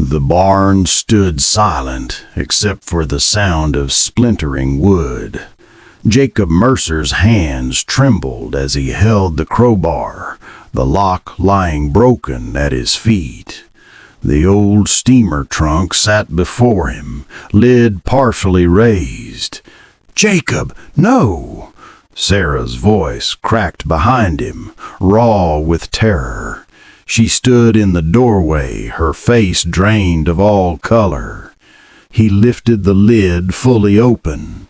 The barn stood silent, except for the sound of splintering wood. Jacob Mercer's hands trembled as he held the crowbar, the lock lying broken at his feet. The old steamer trunk sat before him, lid partially raised. "Jacob, no!" Sarah's voice cracked behind him, raw with terror. She stood in the doorway, her face drained of all color. He lifted the lid fully open.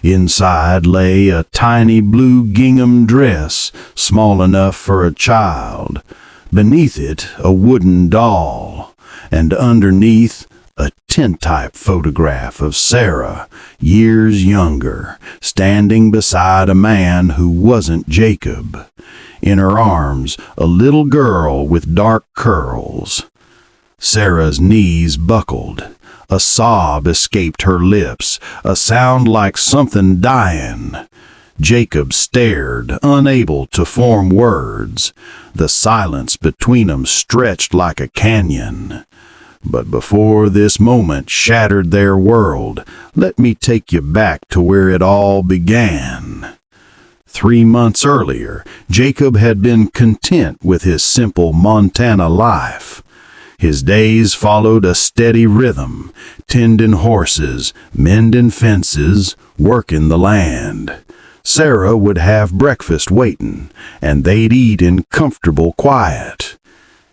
Inside lay a tiny blue gingham dress, small enough for a child. Beneath it, a wooden doll, and underneath, a tintype photograph of Sarah, years younger, standing beside a man who wasn't Jacob. In her arms, a little girl with dark curls. Sarah's knees buckled. A sob escaped her lips, a sound like something dying. Jacob stared, unable to form words. The silence between them stretched like a canyon. But before this moment shattered their world, let me take you back to where it all began. 3 months earlier, Jacob had been content with his simple Montana life. His days followed a steady rhythm, tending horses, mending fences, working the land. Sarah would have breakfast waiting, and they'd eat in comfortable quiet.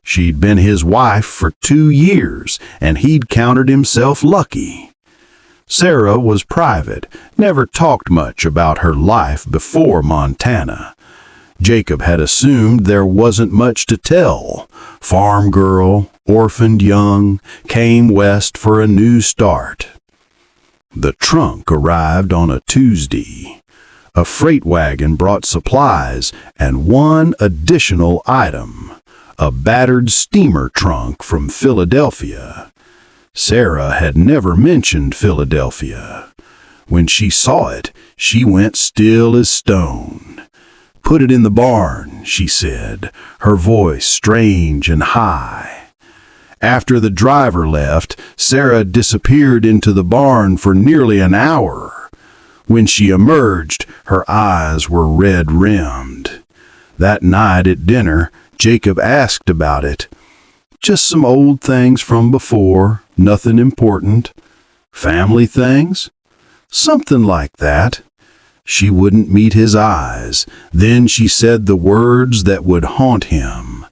She'd been his wife for 2 years, and he'd counted himself lucky. Sarah was private, never talked much about her life before Montana. Jacob had assumed there wasn't much to tell. Farm girl, orphaned young, came west for a new start. The trunk arrived on a Tuesday. A freight wagon brought supplies and one additional item, a battered steamer trunk from Philadelphia. Sarah had never mentioned Philadelphia. When she saw it, she went still as stone. "Put it in the barn," she said, her voice strange and high. After the driver left, Sarah disappeared into the barn for nearly an hour. When she emerged, her eyes were red-rimmed. That night at dinner, Jacob asked about it. "Just some old things from before, nothing important." "Family things?" "Something like that." She wouldn't meet his eyes. Then she said the words that would haunt him.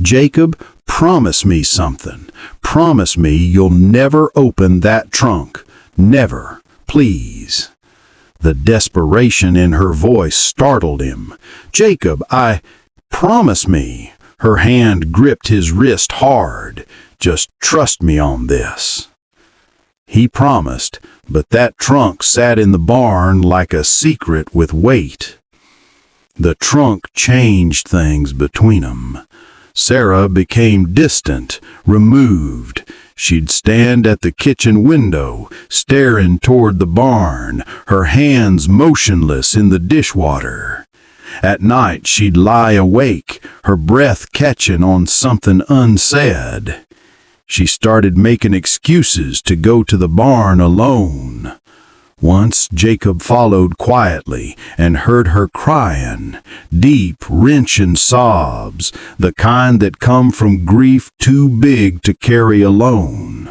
"Jacob, promise me something. Promise me you'll never open that trunk. Never. Please." The desperation in her voice startled him. "Jacob, promise me." Her hand gripped his wrist hard. "Just trust me on this." He promised, but that trunk sat in the barn like a secret with weight. The trunk changed things between them. Sarah became distant, removed. She'd stand at the kitchen window, staring toward the barn, her hands motionless in the dishwater. At night she'd lie awake, her breath catching on something unsaid. She started making excuses to go to the barn alone. Once Jacob followed quietly and heard her crying, deep, wrenching sobs, the kind that come from grief too big to carry alone.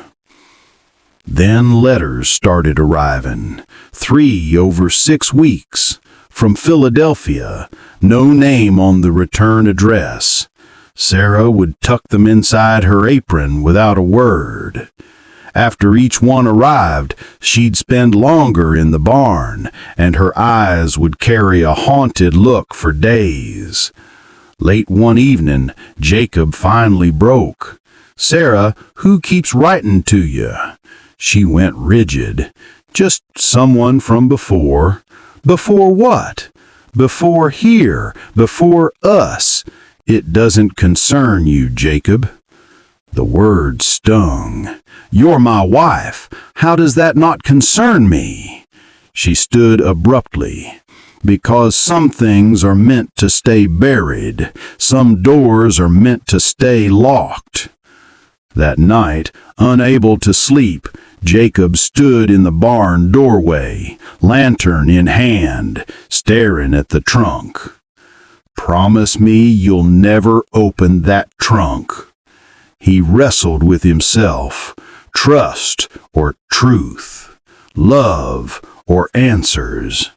Then letters started arriving, 3 over 6 weeks. From Philadelphia, no name on the return address. Sarah would tuck them inside her apron without a word. After each one arrived, she'd spend longer in the barn, and her eyes would carry a haunted look for days. Late one evening, Jacob finally broke. "Sarah, who keeps writing to you?" She went rigid. "Just someone from before." "Before what?" "Before here, before us." "It doesn't concern you, Jacob." The word stung. "You're my wife. How does that not concern me?" She stood abruptly. "Because some things are meant to stay buried. Some doors are meant to stay locked." That night, unable to sleep, Jacob stood in the barn doorway, lantern in hand, staring at the trunk. "Promise me you'll never open that trunk." He wrestled with himself. Trust or truth, love or answers.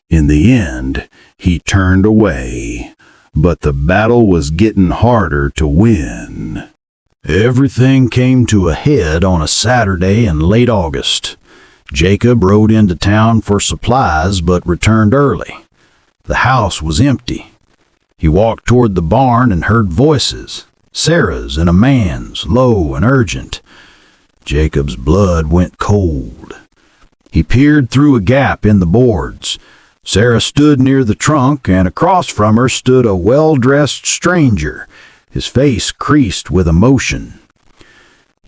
In the end, he turned away, but the battle was getting harder to win. Everything came to a head on a Saturday in late August. Jacob rode into town for supplies but returned early. The house was empty. He walked toward the barn and heard voices, Sarah's and a man's, low and urgent. Jacob's blood went cold. He peered through a gap in the boards. Sarah stood near the trunk, and across from her stood a well-dressed stranger, his face creased with emotion.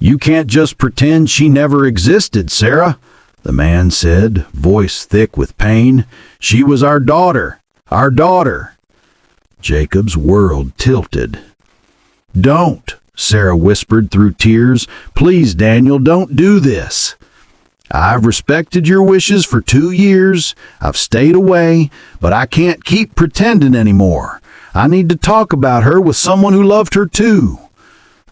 "You can't just pretend she never existed, Sarah," the man said, voice thick with pain. "She was our daughter, our daughter." Jacob's world tilted. "Don't," Sarah whispered through tears. "Please, Daniel, don't do this. I've respected your wishes for 2 years. I've stayed away, but I can't keep pretending anymore. I need to talk about her with someone who loved her too.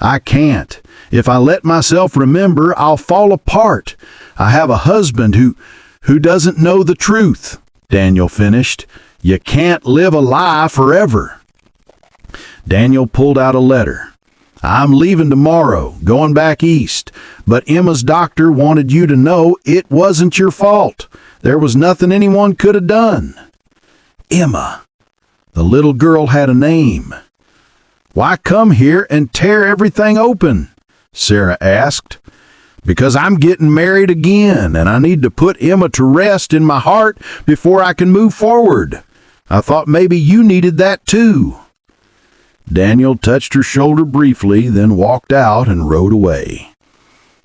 I can't. If I let myself remember, I'll fall apart. I have a husband who doesn't know the truth," Daniel finished. "You can't live a lie forever." Daniel pulled out a letter. "I'm leaving tomorrow, going back east, but Emma's doctor wanted you to know it wasn't your fault. There was nothing anyone could have done." Emma. The little girl had a name. "Why come here and tear everything open?" Sarah asked. "Because I'm getting married again, and I need to put Emma to rest in my heart before I can move forward. I thought maybe you needed that too." Daniel touched her shoulder briefly, then walked out and rode away.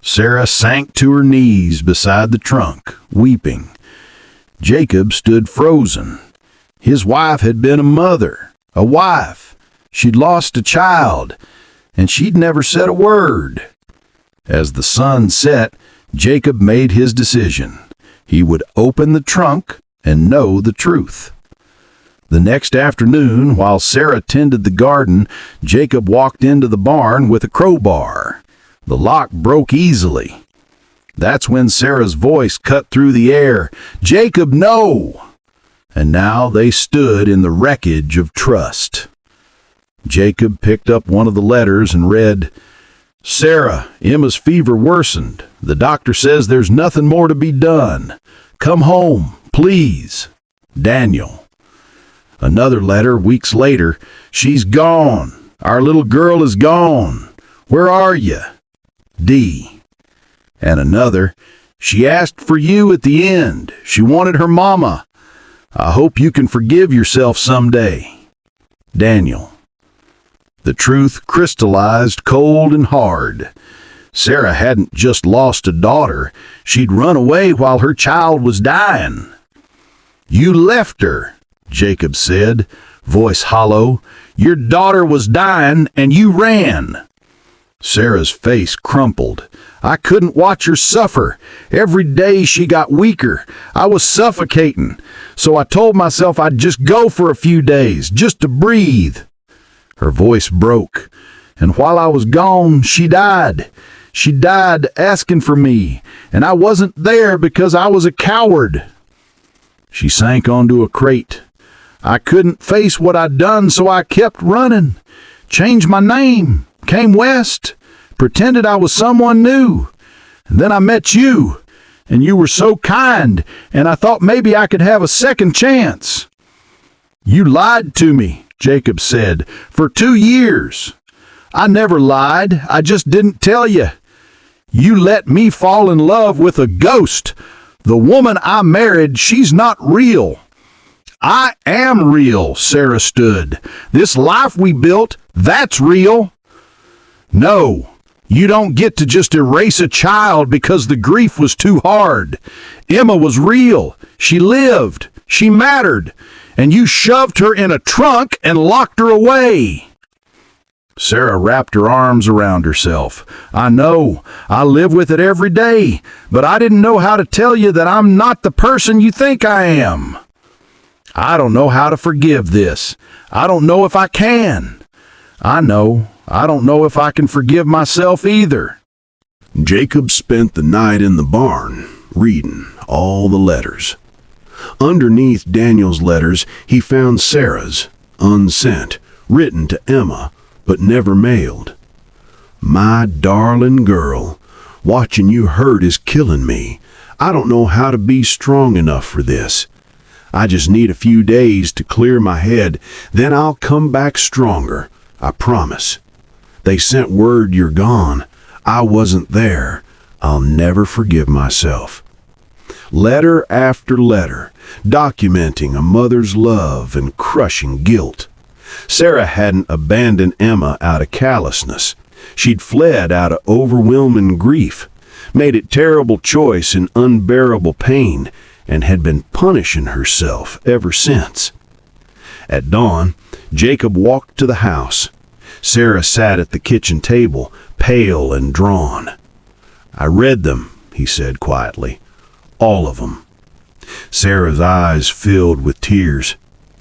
Sarah sank to her knees beside the trunk, weeping. Jacob stood frozen. His wife had been a mother, a wife. She'd lost a child, and she'd never said a word. As the sun set, Jacob made his decision. He would open the trunk and know the truth. The next afternoon, while Sarah tended the garden, Jacob walked into the barn with a crowbar. The lock broke easily. That's when Sarah's voice cut through the air. "Jacob, no!" And now they stood in the wreckage of trust. Jacob picked up one of the letters and read, "Sarah, Emma's fever worsened. The doctor says there's nothing more to be done. Come home, please. Daniel." Another letter weeks later. "She's gone. Our little girl is gone. Where are you? D." And another, "She asked for you at the end. She wanted her mama. I hope you can forgive yourself someday. Daniel." The truth crystallized cold and hard. Sarah hadn't just lost a daughter. She'd run away while her child was dying. "You left her," Jacob said, voice hollow. "Your daughter was dying, and you ran." Sarah's face crumpled. "I couldn't watch her suffer. Every day she got weaker. I was suffocating. So I told myself I'd just go for a few days, just to breathe." Her voice broke. "And while I was gone, she died. She died asking for me, and I wasn't there because I was a coward." She sank onto a crate. "I couldn't face what I'd done, so I kept running. Changed my name, came west, pretended I was someone new. And then I met you, and you were so kind, and I thought maybe I could have a second chance." "You lied to me," Jacob said, "for 2 years. I never lied, I just didn't tell you. You let me fall in love with a ghost. The woman I married, she's not real." "I am real," Sarah stood. "This life we built, that's real." "No, you don't get to just erase a child because the grief was too hard. Emma was real. She lived. She mattered. And you shoved her in a trunk and locked her away." Sarah wrapped her arms around herself. I know, I live with it every day, but I didn't know how to tell you that I'm not the person you think I am. I don't know how to forgive this. I don't know if I can. I don't know if I can forgive myself either. Jacob spent the night in the barn, reading all the letters. Underneath Daniel's letters, he found Sarah's, unsent, written to Emma, but never mailed. My darling girl, watching you hurt is killing me. I don't know how to be strong enough for this. I just need a few days to clear my head, then I'll come back stronger, I promise. They sent word you're gone. I wasn't there. I'll never forgive myself. Letter after letter, documenting a mother's love and crushing guilt. Sarah hadn't abandoned Emma out of callousness. She'd fled out of overwhelming grief, made a terrible choice in unbearable pain, and had been punishing herself ever since. At dawn, Jacob walked to the house. Sarah sat at the kitchen table, pale and drawn. I read them, he said quietly. All of them. Sarah's eyes filled with tears.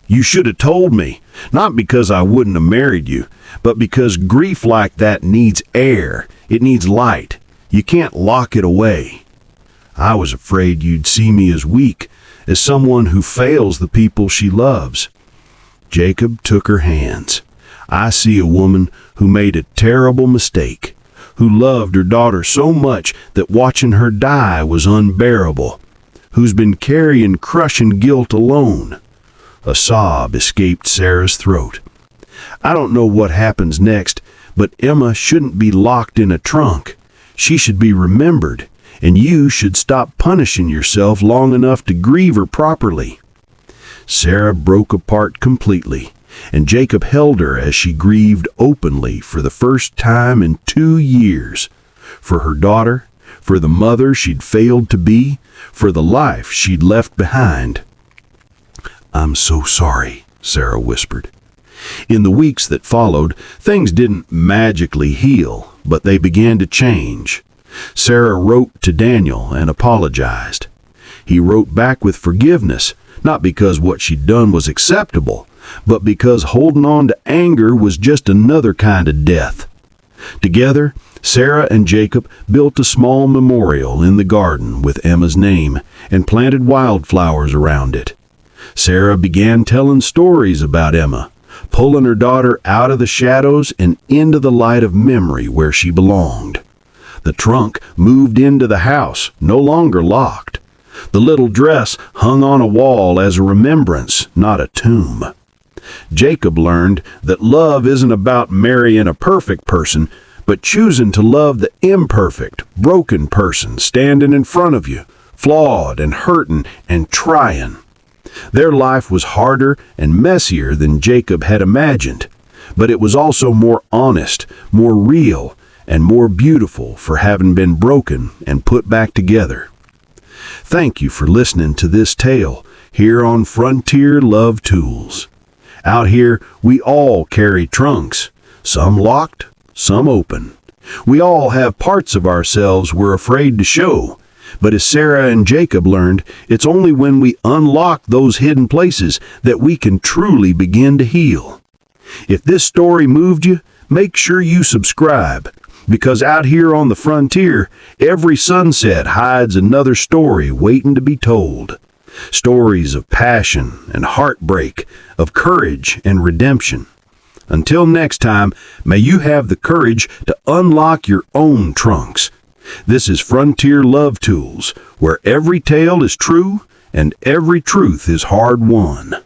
You should have told me, not because I wouldn't have married you, but because grief like that needs air. It needs light. You can't lock it away. I was afraid you'd see me as weak, as someone who fails the people she loves. Jacob took her hands. I see a woman who made a terrible mistake, who loved her daughter so much that watching her die was unbearable, who's been carrying crushing guilt alone. A sob escaped Sarah's throat. I don't know what happens next, but Emma shouldn't be locked in a trunk. She should be remembered, and you should stop punishing yourself long enough to grieve her properly. Sarah broke apart completely, and Jacob held her as she grieved openly for the first time in 2 years. For her daughter, for the mother she'd failed to be, for the life she'd left behind. I'm so sorry, Sarah whispered. In the weeks that followed, things didn't magically heal, but they began to change. Sarah wrote to Daniel and apologized. He wrote back with forgiveness, not because what she'd done was acceptable, but because holding on to anger was just another kind of death. Together, Sarah and Jacob built a small memorial in the garden with Emma's name and planted wildflowers around it. Sarah began telling stories about Emma, pulling her daughter out of the shadows and into the light of memory where she belonged. The trunk moved into the house, no longer locked. The little dress hung on a wall as a remembrance, not a tomb. Jacob learned that love isn't about marrying a perfect person, but choosing to love the imperfect, broken person standing in front of you, flawed and hurting and trying. Their life was harder and messier than Jacob had imagined, but it was also more honest, more real, and more beautiful for having been broken and put back together. Thank you for listening to this tale here on Frontier Love Tools. Out here, we all carry trunks, some locked, some open. We all have parts of ourselves we're afraid to show, but as Sarah and Jacob learned, it's only when we unlock those hidden places that we can truly begin to heal. If this story moved you, make sure you subscribe, because out here on the frontier, every sunset hides another story waiting to be told. Stories of passion and heartbreak, of courage and redemption. Until next time, may you have the courage to unlock your own trunks. This is Frontier Love Tools, where every tale is true and every truth is hard won.